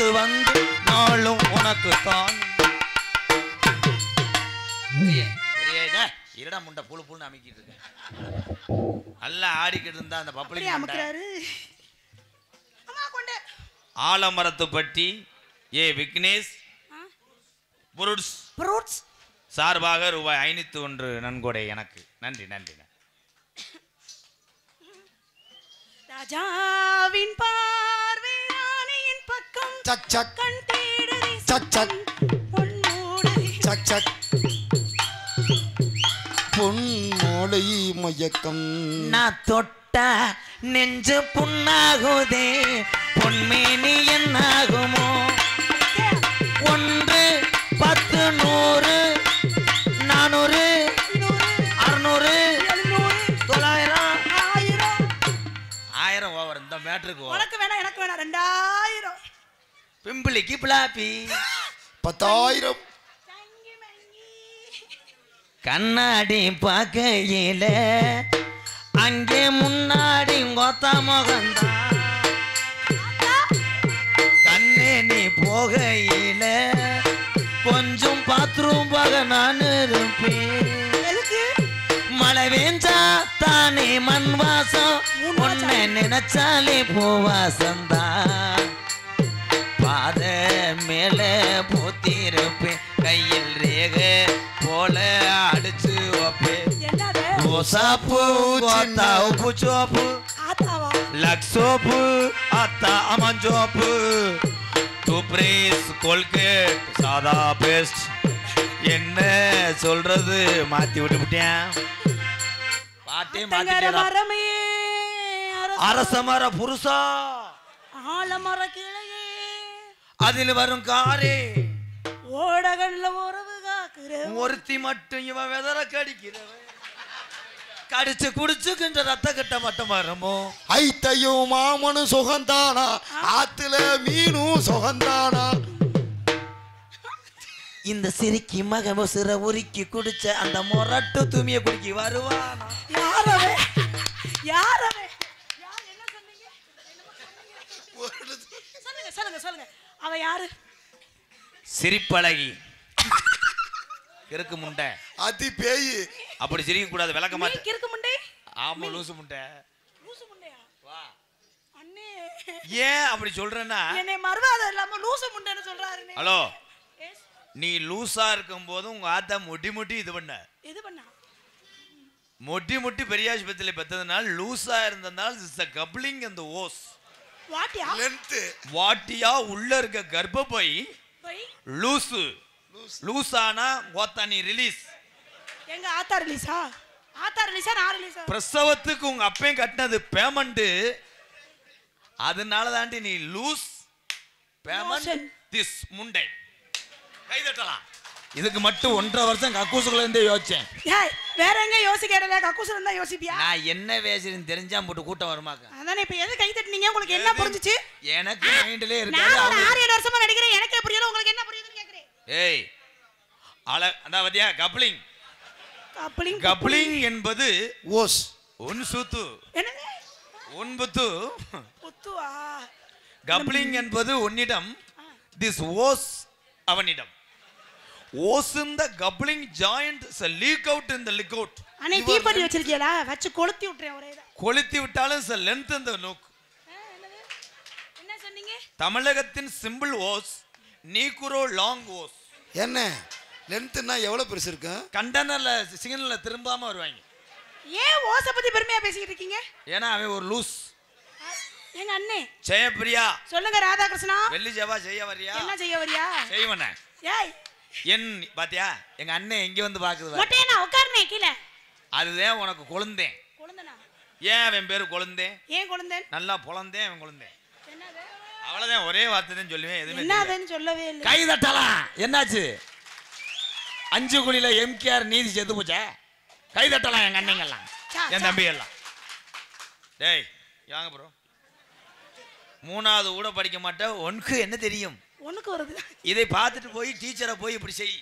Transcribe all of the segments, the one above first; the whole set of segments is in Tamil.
பார்த்து வந்து நாளும் உனக்கு தான் இருடா முண்டை புழு புழுன்னு அமைக்கிட்டு இருக்கேன். நல்லா ஆடிக்கிட்டு இருந்தா அந்த பப்ளிக் ஆலமரத்துப்பட்டி ஏ விக்னேஷ் புருட்ஸ் சார்பாக ரூபாய் 501 நன்கொடை எனக்கு. நன்றி நன்றி. ராஜாவின் பார்வை ராணியின் பக்கம் சக் சக் கண் தேடுதே சக் சக் பொன்மூடுதே சக் சக் பொன்மோளை மயக்கம் நான் தொட்ட நெஞ்சு புண்ணாகுதே பொன்மேனி என்னாகுமோ 1 10 100 400 600 900 1000 ஓவர் இந்த மேட்ருக்கு உனக்கு வேணா எனக்கு வேணா 2000 பிம்பிளிக்கு பிளாப்பி 10,000 கண்ணாடி பார்க்கையில அங்கே முன்னாடி கொத்த முகந்தான் கண்ணே நீ போகையில கொஞ்சம் பாத்ரூம் போக நான் இருப்பேன். மழை வேஞ்சா தானே மண் வாசம் உன்னை நினைச்சாலே பூவாசந்தான் பாத மேல பூத்திருப்பேன் கையில் ரேக போல அடிச்சு வைப்பேன். ரோசாப்பூ கோத்தா உப்பு சோப்பு லக்ஸோப்பு அத்தா அமஞ்சோப்பு டூப்ரேஸ் கோல்கேட் சாதா பேஸ்ட் என்ன சொல்றது மாத்தி விட்டுவிட்டேன். பாட்டே மாத்திட்டேன். அரசமர புருஷா ஆலமர கிளையே அதில் வரும் காரே ஓடகல்ல உறவு காக்குற ஒருத்தி மட்டும் இவன் வெதற கடிக்கிறவன் கடிச்சு குடிச்சுக்கின்ற ரத்த கட்ட மட்டும் வரமோ ஐத்தையும் மாமனும் சுகந்தானா ஆத்துல மீனும் சுகந்தானா இந்த சிரிக்கி மகம சிற உருக்கி குடிச்ச அந்த மொரட்டு துமிய குடிக்கி வருவானா யாரவே யாரவே என்ன சொன்னீங்க சொல்லுங்க சொல்லுங்க சொல்லுங்க அவ யாரு சிரிப்பழகி கிறுக்கு முண்டை அதி பேய் அப்படி சிரிக்க கூடாது விளக்க மாட்டேன் கிறுக்கு முண்டை ஆமா லூசு முண்டை லூசு முண்டையா வா அண்ணே ஏன் அப்படி சொல்றேன்னா என்னை மறவாத இல்லாம லூசு முண்டைன்னு சொல்றாரு. ஹலோ நீ லூசா இருக்கும் போது உங்க ஆத்தா முட்டி முட்டி இது பண்ண முட்டி முட்டி பெரியாஸ்பத்திரியில பெற்றதுனால லூசா இருந்ததுனால is the coupling and the os வாட்டியா லென்த் வாட்டியா உள்ள இருக்க கர்ப்பப்பை லூசு லூசானா கோத்தானி ரிலீஸ் எங்க ஆத்தா ரிலீஸா நான் ரிலீஸா பிரசவத்துக்கு உங்க அப்பையும் கட்டினது பேமெண்ட் அதனால தாண்டி நீ லூஸ் பேமெண்ட் திஸ் முண்டை கை தட்டலாம். இதுக்கு மட்டும் 1.5 வருஷம் கக்கூசுக்குள்ள இருந்தே யோசிச்சேன். வேற எங்க யோசிக்கிறதா கக்கூசுல இருந்தா யோசிப்பியா? நான் என்ன பேசுறேன்னு தெரிஞ்சா போட்டு கூட்டம் வருமாக்க. அதானே இப்ப எது கை தட்டினீங்க உங்களுக்கு என்ன புரிஞ்சுச்சு? எனக்கு மைண்ட்லயே இருக்காது. நான் 6-7 வருஷமா நடிக்கிறேன் எனக்கு புரியல உங்களுக்கு என்ன புரியுதுன்னு கேக்குறேன். ஏய் அத வதியா கப்ளிங் என்பது ஓஸ் ஒன்சுத்து என்னது ஒன்பது புத்துவா கப்ளிங் என்பது உன்னிடம் திஸ் ஓஸ் அவனிடம் hose in the coupling joint is a leak out in the leak out. அண்ணே தீப்பெட்டி வச்சிருக்கீங்களா? வச்சு கொளுத்தி விட்டுறேன் ஒரே இத. கொளுத்தி விட்டாலும் is a length in the look. என்னது என்ன சொன்னீங்க? தமிழகத்தின் சிம்பிள் ஓஸ் நீக்குரோ லாங் ஓஸ். என்ன லென்த்னா எவ்வளவு பெருசு இருக்கு? கண்டனர்ல சிக்னல்ல திரும்பாம வருவாங்க. ஏன் ஓஸ பத்தி பெருமையா பேசிட்டு இருக்கீங்க? ஏனா அவன் ஒரு லூஸ். எங்க அண்ணே ஜெயப்பிரியா சொல்லுங்க ராதாகிருஷ்ணா. வெள்ளி ஜவா செய்ய வரியா? என்ன செய்ய வரியா? செய்வனே. ஏய் என் பாத்தியா எங்க அண்ணே எங்க வந்து பாக்குது மொட்டையனா உட்கார்னே கீழ. அதுதான் உனக்கு கொழுந்தேன். கொழுந்தனா? ஏன் அவன் பேரு கொழுந்தேன்? ஏன் கொழுந்தேன்? நல்லா பொளந்தேன் அவன் கொழுந்தேன். என்னது? அவ்வளவுதான் ஒரே வார்த்தை தான் சொல்லுவேன் எதுமே என்னதுன்னு சொல்லவே இல்ல. கை தட்டலாம். என்னாச்சு? 5 குழியில எம்கேஆர் நீதி செத்து போச்சே. கை தட்டலாம் எங்க அண்ணங்க எல்லாம் என் தம்பி எல்லாம். டேய் வாங்க ப்ரோ. 3வது கூட படிக்க மாட்டேன். உனக்கு என்ன தெரியும்? உனக்கு வருது. இதை பார்த்துட்டு போய் டீச்சரை போய் இப்படி செய்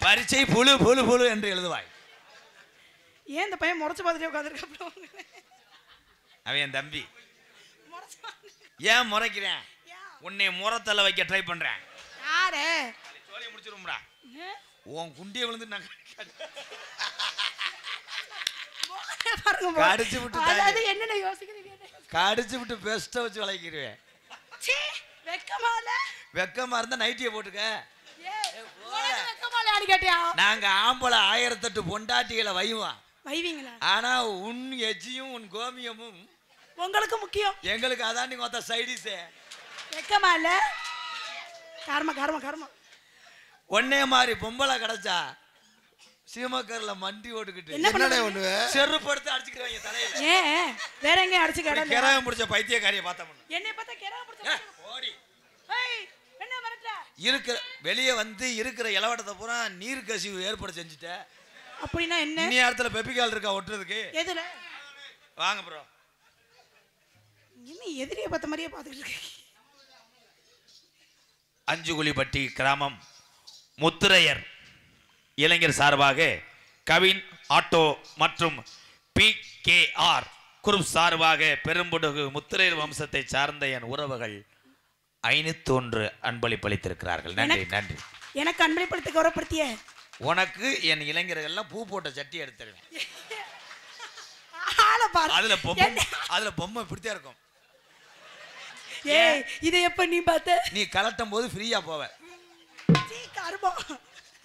பரீட்சை புழு புழு புழு என்று எழுதுவாய். ஏன் இந்த பையன் முறைச்சு பார்த்துட்டே உட்காந்துருக்க? அவன் என் தம்பி. ஏன் முறைக்கிறேன்? உன்னை முறத்தல வைக்க ட்ரை பண்றேன். யாரு சோலி முடிச்சிரும்டா. உன் குண்டிய விழுந்து நான் கடிச்சு விட்டு அது என்னென்ன யோசிக்கிறீங்க? கடிச்சு விட்டு பெஸ்ட்டை வச்சு வளைக்கிடுவேன். சீ வெக்கமால. வெக்கமா இருந்தா நைட்டியை போட்டுக்க. வெக்கமால கேட்டியா? நாங்க ஆம்பளை 1008 பொண்டாட்டிகளை வைவீங்களா? ஆனா உன் எச்சியும் உன் கோமியமும் உங்களுக்கு முக்கியம். எங்களுக்கு அதான் நீங்க மொத்த சைடிஸே. வெக்கமால. கர்ம கர்ம கர்ம. ஒன்னே மாதிரி பொம்பளை கிடைச்சா சீமக்கர்ல மண்டி ஓட்டுக்கிட்டு என்னடே ஒண்ணு செருப்படுத்து அடிச்சுக்கிறாங்க தலையில. ஏன் வேற எங்க அடிச்சு கடை கிராகம் முடிச்ச பைத்தியக்காரியை பார்த்தோம். என்னை பார்த்தா கிராகம் முடிச்ச ஓடி ஏய் என்ன வரட்ட இருக்கிற வெளியே வந்து இருக்கிற இலவட்டத்தை பூரா நீர் கசிவு ஏற்பாடு செஞ்சுட்ட. அப்படின்னா என்ன? இன்னி நேரத்துல பெப்பிகால் இருக்கா ஒட்டுறதுக்கு? எதுல வாங்க ப்ரோ. என்ன எதிரியை பார்த்த மாதிரியே பார்த்துட்டு இருக்கீங்க? அஞ்சுகுழிப்பட்டி கிராமம் முத்துரையர் இளைஞர் சார்பாக கவின் ஆட்டோ மற்றும் PKR குரூப் சார்பாக பெரும்புடுகு முத்துரையர் வம்சத்தை சார்ந்த என் உறவுகள் 501 அன்பளிப்பளித்திருக்கிறார்கள். நன்றி நன்றி. எனக்கு அன்பளிப்பளித்து கௌரவப்படுத்திய உனக்கு என் இளைஞர்கள்லாம் பூ போட்ட சட்டி எடுத்துருவேன். அதுல பொம்மை இப்படித்தான் இருக்கும். ஏய் இதை எப்ப நீ பார்த்த? நீ கலட்டும் போது ஃப்ரீயா போவ.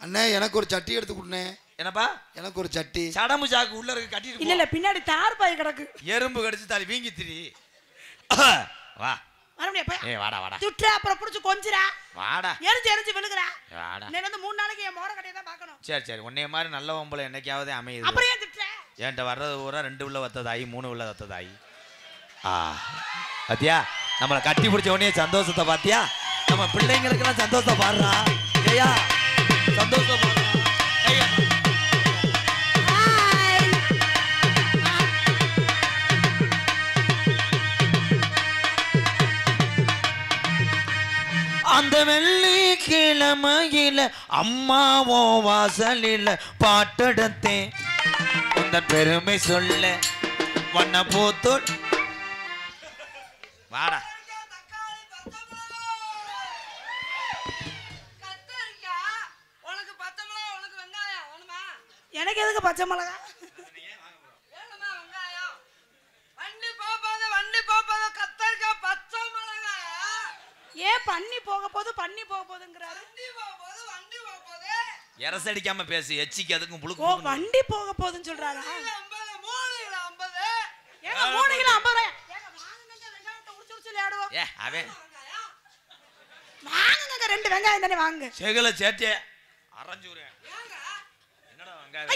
அண்ணே எனக்கு ஒரு சட்டி எடுத்து கொடுனே. என்னப்பா? எனக்கு ஒரு சட்டி. சடமு சாக்கு உள்ள இருக்கு கட்டிட்டு. இல்ல இல்ல பின்னாடி தார் பாய் கிடக்கு. எறும்பு கடிச்சு தாலி வீங்கி திரி. வா வரமுடியா போய். ஏய் வாடா வாடா. சுற்ற அப்புறம் புடிச்சு கொஞ்சிரா. வாடா. எரிஞ்சு விழுகுறா. வாடா. நீ வந்து 3 நாளைக்கு என் மோர கடையை தான் பார்க்கணும். சரி உன்னைய மாதிரி நல்ல ஒம்பளை என்னைக்காவது அமையுது. அப்புறம் ஏன் திட்டுற? என்கிட்ட வர்றது பூரா 2 உள்ள வத்ததாயி 3 உள்ள வத்ததாயி. பாத்தியா நம்மளை கட்டி பிடிச்ச உடனே சந்தோஷத்தை பாத்தியா? நம்ம பிள்ளைங்களுக்கெல்லாம் சந்தோஷத்தை பாடுறா. ஏயா சந்தோஷம் பாடுறா. அந்த வெள்ளிக்கிழமையில அம்மாவோ வாசலில் பாட்டெடுத்தேன். உந்த பெருமை சொல்ல வண்ண போத்தோல். வாடா. எனக்கு எதுக்கு பச்சை மிளகா? ஏன் பண்ணி போக போகுதுங்கிறாரு? எரசடிக்காம பேசு. எச்சிக்கு அதுக்கும் புழுக்கு. ஓ வண்டி போக போகுதுன்னு சொல்றாரா? ஏங்க 3 கிலோ 50 ரூபாய். ஏங்க வாங்குங்க வெங்காயத்தை உரிச்சு விளையாடுவோம். அவன் வாங்குங்க 2 வெங்காயம் தானே வாங்குங்க. செகல சேட்டே அரஞ்சுறேன். என்னடா வெங்காயம்?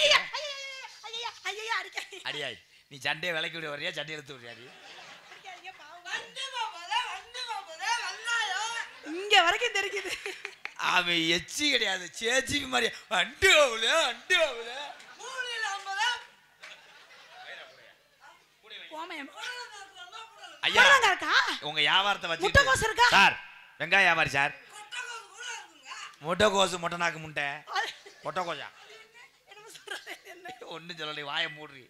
ஐயா அடிக்க. அடியாய் நீ சண்டையை விலைக்கு விட வரியா சண்டை எடுத்து விடுறியாடி? இங்க வரைக்கும் தெரிக்குது. அவன் எச்சி கிடையாது சேச்சி மாதிரி அண்டு ஆகல. ஐயா உங்க வியாபாரத்தை வச்சு சார் வெங்காய வியாபாரி சார். முட்டைக்கோசு மொட்டை நாக்கு முட்டை பொட்டைக்கோசா ஒன்னும் சொல்லலை. வாய மூடுறி.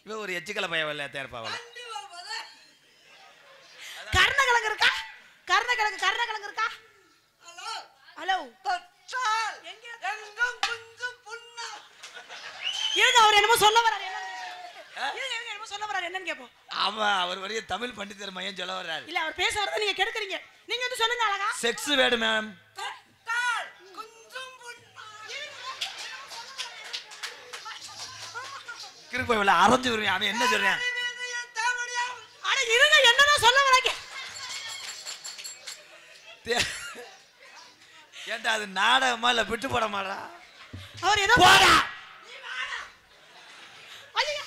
இவன் ஒரு எச்சிக்கலை பையன் இல்ல தேர்ப்பாவல. கருணக்கிழங்கு இருக்கா? கருணக்கிழங்கு இருக்கா? ஹலோ அவர் என்னமோ சொல்ல வராரு. என்னன்னு கேப்போம். அவர் வரைய தமிழ் பண்டிதர் மையம் சொல்ல வர்றாரு. இல்ல அவர் பேச வரத நீங்க கெடுக்குறீங்க. நீங்க வந்து சொல்லுங்க அழகா. செக்ஸ் வேடு மேம். கிறுக்கு போய் அரஞ்சு வருவேன். அவன் என்ன சொல்றேன்? அட இருங்க என்னன்னா சொல்ல வராங்க. ஏண்டா அது நாடகமா இல்ல விட்டு போட மாட்டா? அவர் ஏதோ போடா. நீ வாடா. ஐயா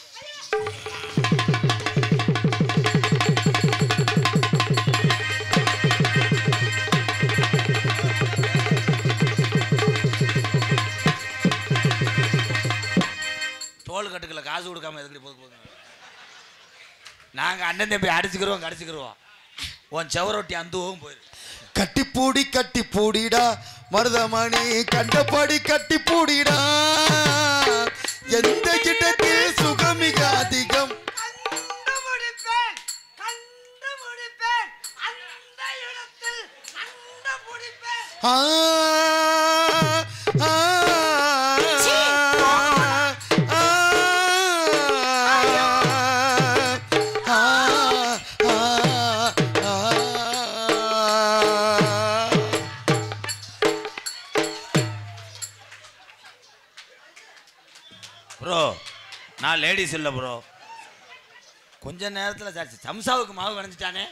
தோல் கட்டுக்கல காசு கொடுக்காம எதுக்கு போகுது? நாங்க அண்ணன் தம்பி கடிச்சுக்கிறோம். உன் செவரொட்டி அந்துவும் போயிரு. கட்டி பூடிடா மருதமணி கண்டபடி கட்டி பூடிடா. எந்த கிட்டத்தில் சுகமிக அதிகம். கண்டுபிடிப்பேன் அந்த இடத்தில் ஆ ஆ சீ, ப்ரோ நான் லேடிஸ் இல்லை ப்ரோ. கொஞ்ச நேரத்தில் சம்சாவுக்கு மாவு வணைஞ்சிட்டானே.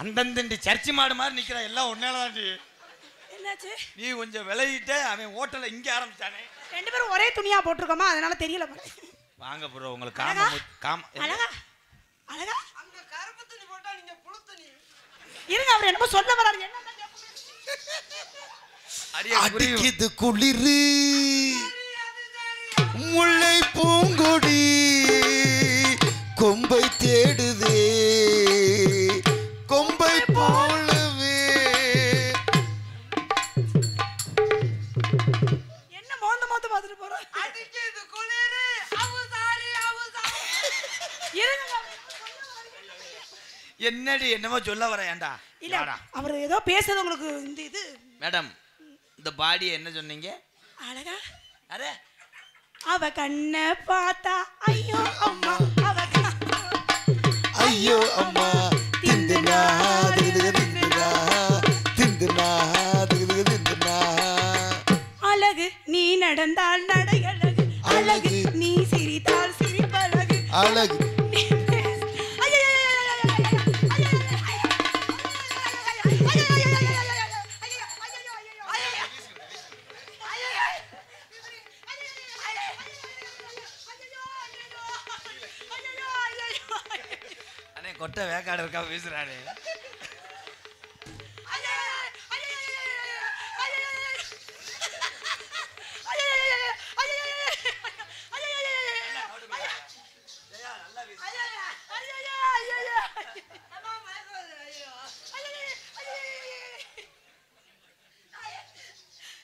அந்தந்தண்டி சர்ச்சி மாடு மாதிரி நிற்கிற எல்லாம் ஒன்னால தாண்டி. என்னாச்சு? நீ கொஞ்சம் விளையிட்டு அவன் ஹோட்டலில் இங்கே ஆரம்பிச்சானே. ரெண்டு பேரும் ஒரே துணியா போட்டிருக்கோமா, அதனால தெரியல. வாங்க ப்ரோ உங்களுக்கு அழகா? காம அழகா அழகா அங்க கருப்பு துணி போட்டா நீங்க புழு துணி. இருங்க, அவர் என்னமோ சொல்ல வராரு. என்ன அடிக்குது குளிரு முல்லை பூங்கொடி கொம்பை தேடுதே கொம்பை போலவே. என்ன மோந்த மோந்த பார்த்துட்டு போறாரு? அடிக்குது குளிரு அவுசாரி அவுசாரி. இருங்க, என்னடி என்னமோ சொல்ல வரேன். ஏண்டா இல்ல அவர் ஏதோ பேசுறது உங்களுக்கு இந்த இது. மேடம் இந்த பாடியை என்ன சொன்னீங்க? அழகா அரே அவ கண்ண பார்த்தா ஐயோ அம்மா, அவ ஐயோ அம்மா திந்துனா திந்துக திந்துனா திந்துனா திந்துக திந்துனா. அழகு நீ நடந்தால் நடை அழகு, அழகு நீ சிரித்தால் சிரிப்பழகு, அழகு நீ பேச ஐயோ அண்ணே கொட்டை வேக்காடு இருக்கா பேசுறானே.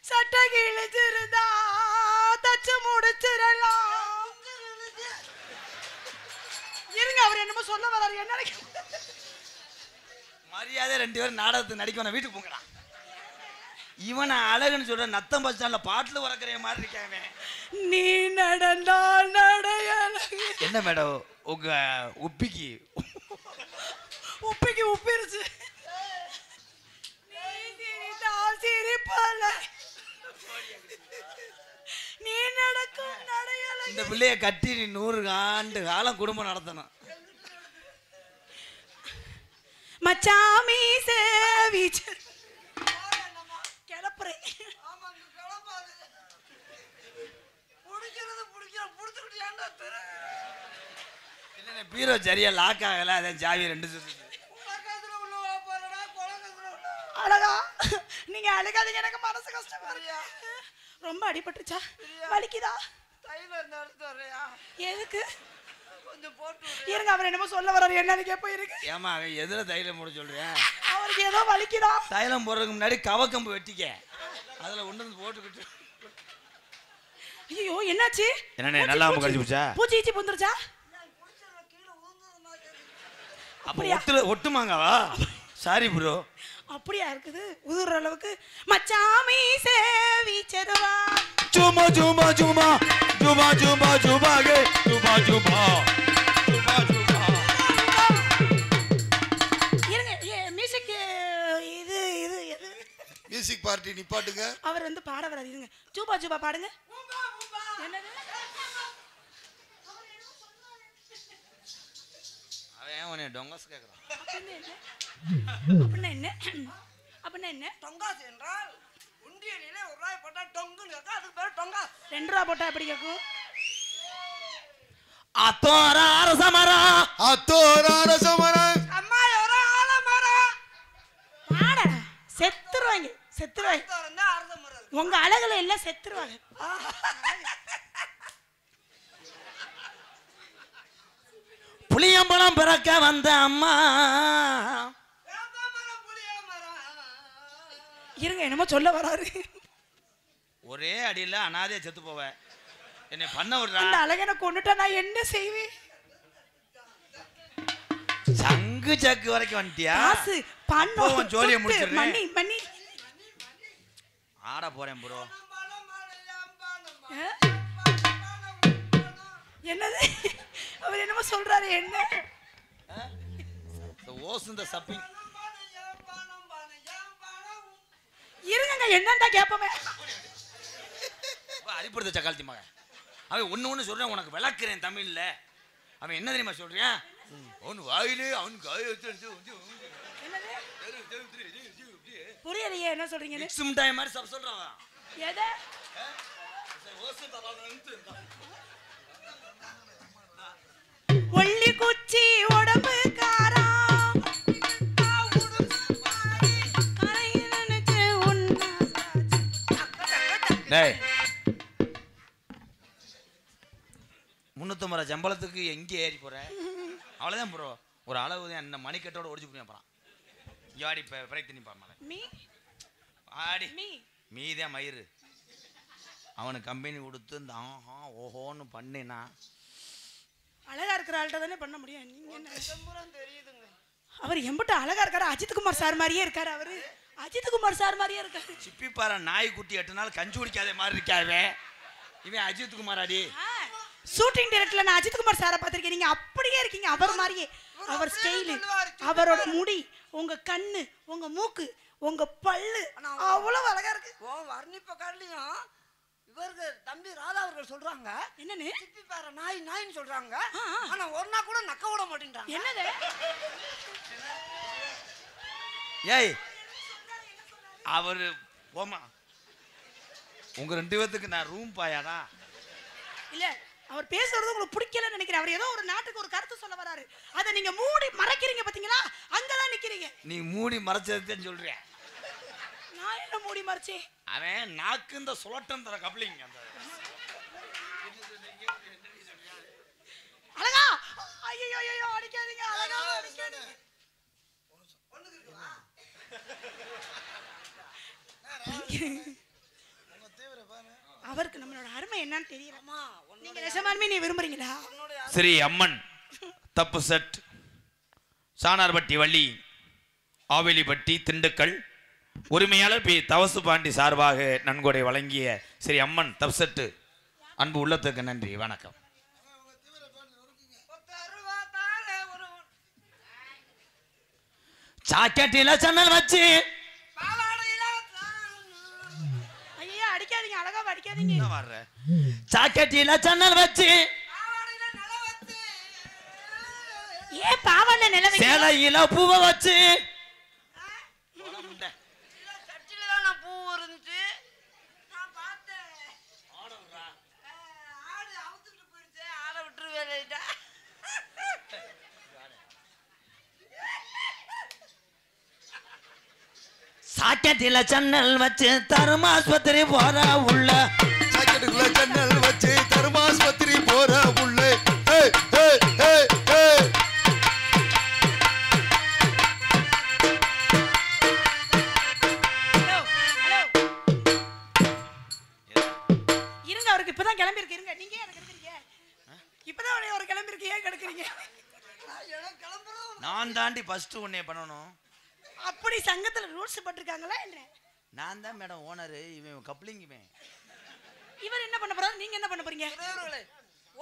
சட்ட கிழிச்சிருந்தா தச்சு முடிச்சிடலாம். இருங்க, அவர் என்னமோ சொல்ல வராரு. என்ன மரியாதை ரெண்டு பேரும் நாடகத்துக்கு நடிக்கணும். வீட்டுக்கு போங்கடா. இவனை அழகுன்னு சொல்ற நத்தம் பஸ் ஸ்டாண்ட்ல பாட்டில் உறக்கிற மாதிரி இருக்காங்க. நீ நடந்தால் நடை அழகு. என்ன மேடம் உங்க உப்பிக்கு உப்பிக்கு உப்பிருச்சு. நீ சிரித்தால் சிரிப்பழகு, நீ நடக்கும் நடை அழகு. இந்த பிள்ளைய கட்டி நீ 100 ஆண்டு காலம் குடும்பம் நடத்தணும். மச்சாமி சேவி கிளப்புறே. ஆமாங்க கிளம்பாது. புடிக்கிறது புடிக்கிற புடிச்சுக்கிட்டு ஏன்டா தெரு. இல்ல பீரோ சரியா லாக் ஆகல, அதான் சாவி 2 சுத்து. உலகத்துல உள்ள போறடா குலகத்துல உள்ள. அழகா நீங்க அழுகாதீங்க, எனக்கு மனசு கஷ்டமா இருக்கு. ரொம்ப அடிபட்டுச்சா? வலிக்குதா? தைல இருந்து எடுத்து வர்றியா? எதுக்கு? கொஞ்சம் போட்டு இருங்க, அவர் என்னமோ சொல்ல வராரு. என்னன்னு கேப்ப இருக்கு. ஏமா எதுல தைலம் போட சொல்றேன்? அவருக்கு ஏதோ வலிக்குதா? தைலம் போடுறதுக்கு முன்னாடி கவக்கம்பு வெட்டிக்க, அதுல ஒன்று போட்டுக்கிட்டு. ஐயோ என்னாச்சு? என்னண்ணே நல்லா கடிச்சு போச்சா? பூச்சி ஈச்சி புந்துருச்சா? கீழே ஊந்துது மாதிரி. அப்ப ஒட்டுமாங்கவா? Sorry bro. அப்படியா இருக்குது? உதுற அளவுக்கு மச்சாமி சேவி செருவா. சும்மா சும்மா சும்மா சும்மா சும்மா சும்மா கே சும்மா சும்மா சும்மா சும்மா. இருங்க, மியூசிக் இது இது எது? மியூசிக் பார்ட்டி நிப்பாட்டுங்க. அவர் வந்து பாட வராது. இருங்க, ஜூபா ஜூபா பாடுங்க. என்னது? அவன் உன்னை டொங்கஸ் கேக்குறான். அப்படின்னா என்ன? அப்படின்னா என்ன? டொங்காஸ் என்றால் உண்டியலில ₹1 போட்டா டொங்குன்னு கேட்கும். அதுக்கு பேர் டொங்காஸ். 2 ரூபா போட்டா எப்படி கேட்கும்? அத்தோரார சமரா அத்தோரார சமரம். அம்மா எவரோ ஆலமரம். பாடா செத்துருவாங்க, செத்துருவாங்க. திறந்தா அறுத மரம். உங்க அழகுல எல்லாம் செத்துருவாங்க. புளியம்பழம் பிறக்க வந்த அம்மா. வேப்பமரம் புளியமரம். இருங்க, என்னமோ சொல்ல வராரு. ஒரே அடியில அனாதையா செத்து போவ. என்னை பண்ண விடுறா. அந்த அழகனை கொண்டுட்டா நான் என்ன செய்வேன்? சங்கு சக்கு வரைக்கும் வந்துட்டியா? காசு பணம் ஜோலியை துட்டு, முடிச்சிடுறேன். மணி மணி ஆட போறேன் ப்ரோ. என்னது அவர் என்னமோ சொல்றாரு? என்ன ஓசுந்த சப்பிங் இருங்க, என்னண்டா கேப்பமே. அடிப்படுத்த சக்காலத்தி மகன். அவன் ஒண்ணு சொல்றேன், உனக்கு விளக்குறேன் தமிழ்ல. அவன் என்ன தெரியுமா சொல்றேன்? அவன் வாயிலே அவன் புரியலையே என்ன சொல்றீங்க? மாதிரி சப் சொல்றான். எதை? ஒல்லி குச்சி உடம்பு காரா டேய் 350 சம்பளத்துக்கு எங்கே ஏறி போற? அவ்வளவுதான் ப்ரோ. ஒரு அளவு தான். என்ன மணிக்கட்டோட ஒடிச்சு போய் போறான். யாடி பிரேக் தண்ணி பாரு. மீ ஆடி மீ மீதான் மயிறு. அவனுக்கு கம்பெனி கொடுத்து இந்த ஆஹா ஓஹோன்னு பண்ணினா அழகா இருக்கிற ஆள்கிட்ட தானே பண்ண முடியும். நீங்க என்ன தெரியுதுங்க. அவர் எம்பிட்ட அழகா இருக்காரு. அஜித் குமார் சார் மாதிரியே இருக்காரு. அவரு அஜித் குமார் சார் மாதிரியே இருக்காரு. சிப்பி பாரு நாய் குட்டி 8 நாள் கஞ்சி குடிக்காத மாதிரி இருக்காவே. இவன் அஜித் குமார் அடி. ஷூட்டிங் டைரக்டர்ல நான் அஜித் குமார் சாரை பார்த்திருக்கேன். நீங்க அப்படியே இருக்கீங்க அவர் மாதிரியே. அவர் ஸ்டைலு, அவரோட முடி, உங்க கண்ணு, உங்க மூக்கு, உங்க பல்லு அவ்வளவு அழகா இருக்கு. ஓ வர்ணிப்ப காட்டிலையும் இவருக்கு தம்பி ராதா அவர்கள் சொல்றாங்க என்னன்னு? சிப்பி பாரு நாய் நாயின்னு சொல்றாங்க. ஆனா ஒரு நாள் கூட நக்க விட மாட்டேன்றாங்க. என்னது? ஏய் அவரு போமா உங்க 2 பேத்துக்கு நான் ரூம் பாயாடா. இல்ல அவர் பேசுறது உங்களுக்கு பிடிக்கலன்னு நினைக்கிறேன். அவர் ஏதோ ஒரு நாட்டுக்கு ஒரு கருத்து சொல்ல வராரு. அதை நீங்க மூடி மறைக்கிறீங்க பாத்தீங்களா? அங்கதான் நிக்கிறீங்க. நீ மூடி மறைச்சதுன்னு சொல்றிய. நான் என்ன மூடி மறைச்சேன்? அவன் நாக்கு இந்த சுலட்டம் தர கப்ளிங் அந்த அழகா. ஐயோ ஐயோ அடிக்காதீங்க. அழகா அடிக்காதீங்க. அவருக்கு நம்மளோட அருமை என்னன்னு தெரியலமா. நீங்க நிஜமாலுமே நீ விரும்புறீங்களா? ஸ்ரீ அம்மன் தப்பு செட் சானார்பட்டி வள்ளி ஆவேலிப்பட்டி திண்டுக்கல் உரிமையாளர் பி தவசு பாண்டி சார்பாக நன்கொடை வழங்கிய ஸ்ரீ அம்மன் தப்பு செட்டு அன்பு உள்ளத்துக்கு நன்றி. வணக்கம். சாக்கெட்டில சன்னல் வச்சு ஐயா அடிக்காதீங்க. அழகா அடிக்காதீங்க. வர்ற சாக்கெட்டில சன்னல் வச்சு ஏ பாவால நிலவை சேலையில பூவை வச்சு சாக்கெட்டில சன்னல் வச்சு தருமாஸ்பத்திரி போற உள்ள சாக்கெட்டுக்குள்ள ஜன்னல் வச்சு தர்மாஸ்பத்திரி போற உள்ள இருங்க. அவருக்கு இப்பதான் கிளம்பி இருக்கு. இருங்க. நீங்க ஏன் எடுக்கிறீங்க? இப்பதான் ஒரு கிளம்பி இருக்கு. ஏன் கிடக்குறீங்க? நான் தாண்டி ஃபர்ஸ்ட் உன்னை பண்ணணும். அப்படி சங்கத்துல ரூல்ஸ் போட்டிருக்காங்களா என்ன? நான் தான் மேடம் ஓனர். இவன் கப்ளிங். இவர் என்ன பண்ண போறாரு? நீங்க என்ன பண்ண போறீங்க?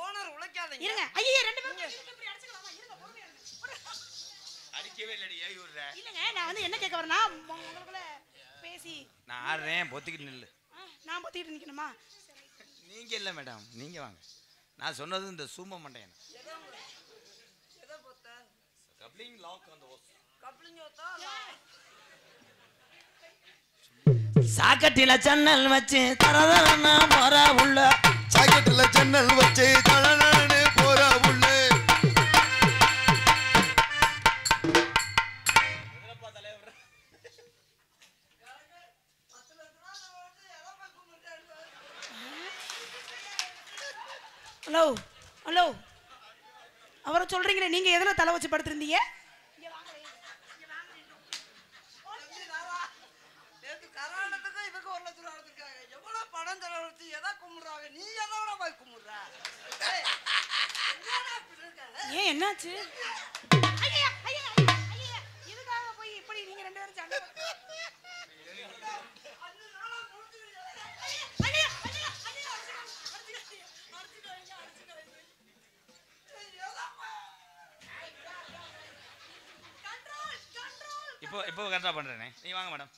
ஓனர் உழைக்காதீங்க. இருங்க. ஐயே 2 பேரும் இப்படி அடிச்சுக்கலாமா? இருங்க பொறுமையா இருங்க. அடிக்கவே இல்லடி. ஏய் விடுற. இல்லங்க நான் வந்து என்ன கேட்க வரேன்னா உங்களுக்குள்ள பேசி நான் ஆடுறேன். பொத்திக்கிட்டு நில்லு. நான் பொத்திட்டு நிக்கணுமா? நீங்க இல்ல மேடம், நீங்க வாங்க. நான் சொன்னது இந்த சூம மண்டையன். எதை பொத்த? கப்ளிங் லாக் அந்த ஓஸ். கப்ளிங் ஓத்தா? சாக்கட்டில சன்னல் வச்சு தரதரனா போற உள்ள சாக்கெட்டுல ஜன்னல் வச்சு தலனே போற உள்ள ஹலோ ஹலோ அவரை சொல்றீங்களே, நீங்க எதுல தலை வச்சு படுத்திருந்தீங்க? கராணத்துக்கு இதுக்கு 1 லட்சம் ரூபா எடுத்துருக்காங்க. எவ்வளவு பணம் செலவழிச்சு எதை கும்பிடுறாங்க? நீ எதோட போய் கும்பிடுற? ஏன் என்னாச்சு? இதுக்காக போய் இப்படி நீங்க 2 பேரும் சண்டை இப்போ கரெக்டா பண்றேனே. நீ வாங்க மேடம்.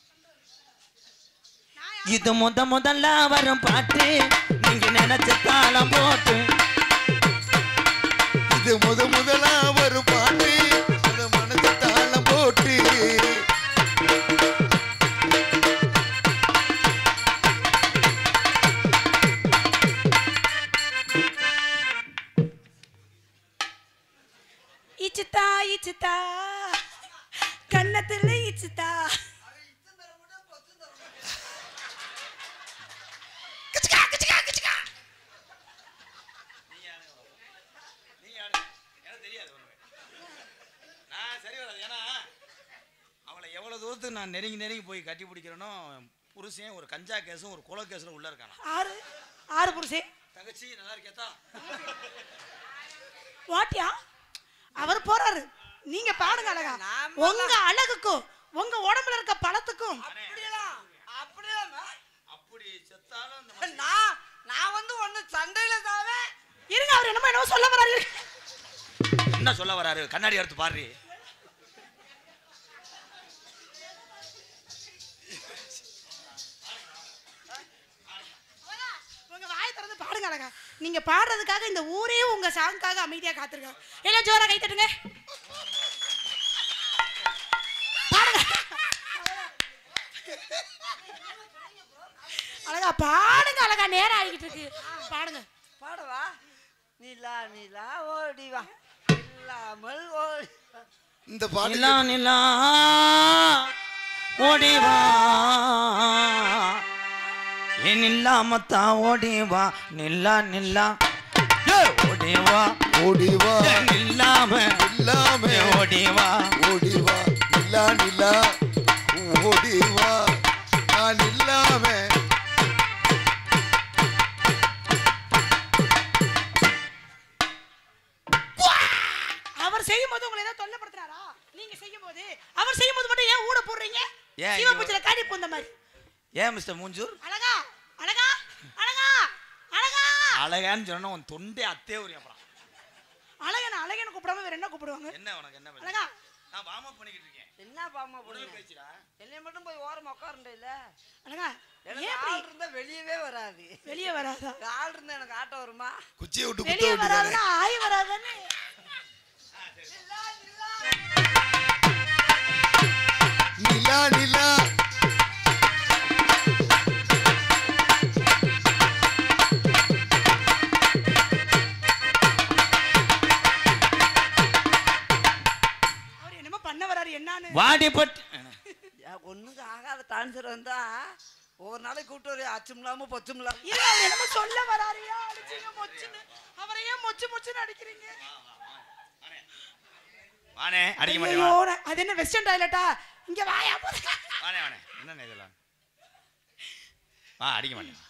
இது முதல்ல வரும் பாட்டு நீங்க நினைச்ச தாளம் போட்டு. இது முதலா வரும் பாட்டு அது மனசு தாளம் போட்டு. இச்சுத்தா இச்சுத்தா கன்னத்துல இச்சுத்தா. எவ்வளவு தூரத்துக்கு நான் நெருங்கி போய் கட்டி பிடிக்கிறேனோ புருஷன் ஒரு கஞ்சா கேஸும் ஒரு கொலை கேஸ்ல உள்ள இருக்கானா. ஆறு புருஷன். தங்கச்சி நல்லா இருக்கேத்தா? வாட்டியா அவர் போறாரு. நீங்க பாடுங்க அழகா. உங்க அழகுக்கும் உங்க உடம்புல இருக்க பழத்துக்கும் அப்படி செத்தாலும் நான் வந்து ஒண்ணு சண்டையில தாவே இருங்க. அவர் என்னமோ சொல்ல வராரு. என்ன சொல்ல வராரு? கண்ணாடி எடுத்து பாரு. பாடுங்க அழகா. நீங்க பாடுறதுக்காக இந்த ஊரே உங்க சாங்காக அமைதியா காத்திருக்காங்க. எல்லாம் ஜோரா கை தட்டுங்க. பாடுங்க அழகா. பாடுங்க அழகா. நேரம் ஆகிட்டு இருக்கு. பாடுங்க. பாடவா? நிலா நிலா ஓடி வா இல்லாமல் ஓடி. இந்த பாட்டு நிலா நிலா ஓடிவா ஏன் இல்லாமத்தா ஓடிவா. நில்லா நில்லா ஓடிவா ஓடிவா இல்லாம இல்லாம ஓடிவா. ஓடிவா நிலா நிலா ஓடிவா நான் இல்லாம. அவர் செய்யும் போது உங்களை ஏதாவது தொல்லைப்படுத்துறாரா? நீங்க செய்யும் போது அவர் செய்யும் போது மட்டும் ஏன் ஊட போடுறீங்க? ஏன் சிவபூஜையில காடி போந்த மாதிரி. ஏன் மிஸ்டர் மூஞ்சூர் அழகா அழகா அழகா அழகா அழகான்னு சொன்னா உன் தொண்டே அத்தே ஒரு அப்புறம் அழகன அழகன கூப்பிடாம வேற என்ன கூப்பிடுவாங்க? என்ன உனக்கு என்ன பண்ண? அழகா நான் வார்ம் அப் பண்ணிக்கிட்டு இருக்கேன். என்ன பாமா போடுங்க பேச்சுடா. என்னை மட்டும் போய் ஓரமா உட்காருண்டே இல்ல. அழகா எனக்கு ஏன் ஆள் இருந்தா வெளியவே வராது. வெளியே வராதா? ஆள் இருந்தா எனக்கு ஆட்டம் வருமா? குச்சியை விட்டு குத்த வெளியே விட்டுறாரு. வராதுன்னா ஆய் வராதானே? நிலா நிலா அவர் என்னமோ பண்ண வராரு. என்னன்னு வாடிப்பட்டு ஒண்ணுக்கு ஆகாத டான்சர் வந்தா ஒவ்வொரு நாளைக்கு கூப்பிட்டு ஒரு அச்சும் இல்லாம பொச்சும் இல்லாம. இல்ல அவர் என்னமோ சொல்ல வராரியா? அடிச்சீங்க மொச்சுன்னு. அவரை ஏன் மொச்சு மொச்சுன்னு அடிக்கிறீங்க? வானே அடிக்க ஐயோ, மாட்டேன். அது என்ன வெஸ்டர்ன் டாய்லெட்டா? இங்க வாயா. வானே வானே என்ன இதெல்லாம்? அடிக்க மாட்டேன்.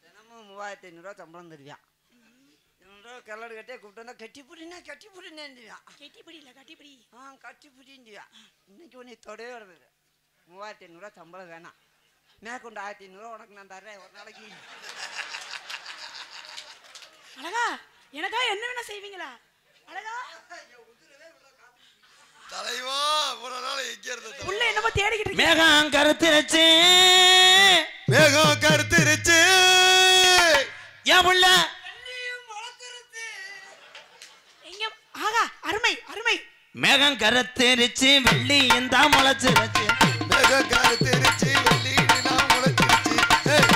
தினமும் 3500 சம்பளம் தருவியான். 200 கல்லடு கட்டியே கூப்பிட்டு வந்தா கட்டிப்பிடினா கட்டிப்பிடினேன்னுவியான். கட்டிப்பிடி இல்ல கட்டிப்பிடி. கட்டிப்பிடின்னுவியான். இன்னைக்கு உன்னை தொடவே வருது. 3500 சம்பளம் வேணாம். மேற்கொண்டு 1500 உனக்கு நான் தர்றேன் ஒரு நாளைக்கு. அழகா எனக்கா என்ன வேணா செய்வீங்களா? அழகா தலைவா ஒரு நாள் எங்க இருந்தது? உள்ள என்னமோ தேடிக்கிட்டு இருக்கீங்க. மேகம் கருத்திருச்சு மேகம் கருத்திருச்சு ஏன் புள்ள எங்க? ஆகா அருமை அருமை. மேகம் கருத்திருச்சு வெள்ளி இந்த முளைச்சிருச்சு. மேகம் கருத்திருச்சு வெள்ளி நிலா முளைச்சிருச்சு. ஏய்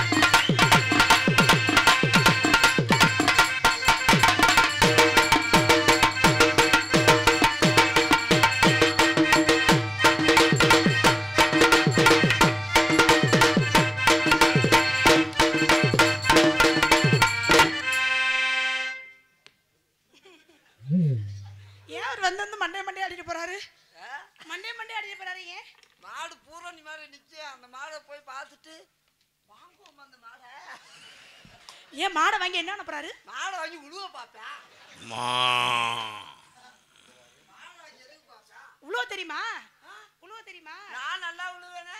ஏன் அவர் வந்து மண்டே மண்டே அடிக்க போறாரு? மண்டே மண்டே அடிக்க போறாரு ஏன்? மாடு பூரணி மாதிரி நிச்சு அந்த மாடை போய் பார்த்துட்டு வாங்குவோம் அந்த மாடை. ஏன் மாடை வாங்கி என்ன பண்ண போறாரு? மாடை வாங்கி உழுவ பார்ப்பேன். உழுவ தெரியுமா? உழுவ தெரியுமா? நான் நல்லா உழுவேனே.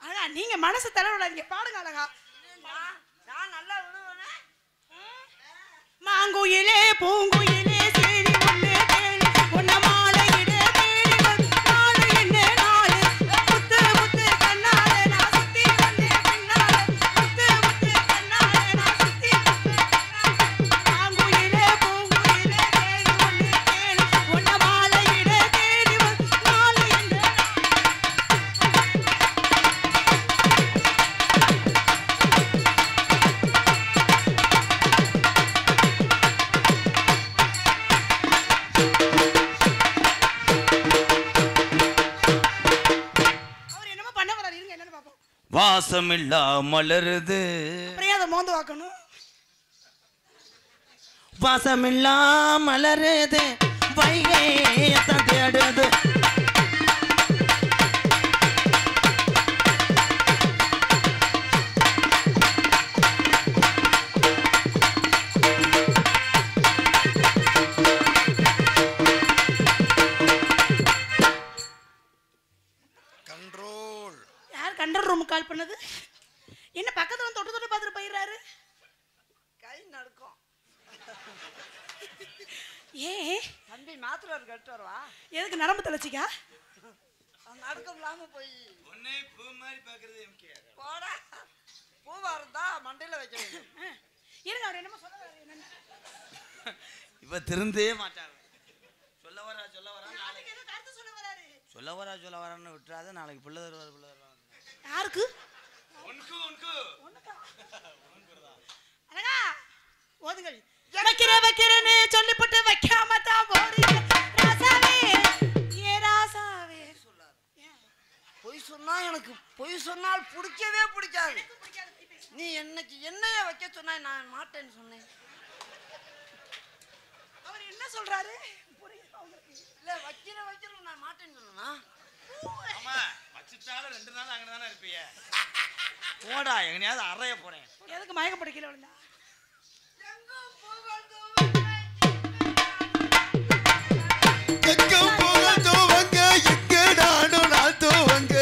அழகா நீங்க மனசு தளர விடாதீங்க. பாடுங்க அழகா. நான் நல்லா உழுவேனே. மாங்குயிலே பூங்குயிலே சேரி ஒண்ணு கேளு உன்ன மாலையிட தேடி வந்து நாளு என்ன நாளு முத்து முத்து கண்ணாலே நான் சுத்தி வந்தேன் பின்னாலே முத்து முத்து கண்ணாலே நான் சுத்தி வந்தேன் மாங்குயிலே பூங்குயிலே சேரி ஒண்ணு கேளு உன்ன மாலையிட தேடி வந்து நாளு என்ன அவர் என்னமோ பண்ண வராரு இருங்க என்னன்னு பாப்போம் வாசமில்லா மலருது அப்படியே அதை மோந்து வாக்கணும் வாசமில்லா மலருது வைகை தேடுது கண்ட்ரோல். யார் கண்ட்ரோல் ரூமுக்கு கால் பண்ணது என்ன பக்கத்துல வந்து தொட்டு தொட்டு பார்த்துட்டு போயிடுறாரு கை நடுக்கும். ஏன் தம்பி மாத்திரை கட்டு வருவா. எதுக்கு நரம்பு தலைச்சிக்கா நடுக்கம் இல்லாம போய் ஒன்னே பூ மாதிரி பாக்குறது எம்கேஆர். போடா. பூவா இருந்தா மண்டையில வைக்க வேண்டும். இருங்க அவர் என்னமோ சொல்ல வராரு என்னன்னு இப்ப திருந்தே மாட்டாரு. சொல்ல வரா அதுக்கு ஏதோ கருத்து சொல்ல வராரு சொல்ல வரான்னு விட்டுறாத. நாளைக்கு பிள்ளை தருவாரு. யாருக்கு உனக்கு அழகா ஓதுங்கள் வைக்கிறேன்னு சொல்லிப்பட்டு வைக்காம தான் போறீங்க ராசாவே ஏ ராசாவே பொய் சொன்னா எனக்கு பொய் சொன்னால் பிடிக்கவே பிடிக்காது. நீ என்னைக்கு என்னைய வைக்க சொன்னா நான் மாட்டேன்னு சொன்னேன். அவர் என்ன சொல்றாரு புரியுதா உங்களுக்கு? இல்ல வைக்கிற நான் மாட்டேன்னு சொன்னா ஆமா வச்சுட்டாலும் 2 நாள் அங்க தானே இருப்பீங்க. போடா எங்கனையாவது அறைய போறேன். எதுக்கு மயக்கம் போட்டு கீழே விழுந்தா எங்கும் புகழ் துவங்க, எங்கடானும் நான் துவங்க.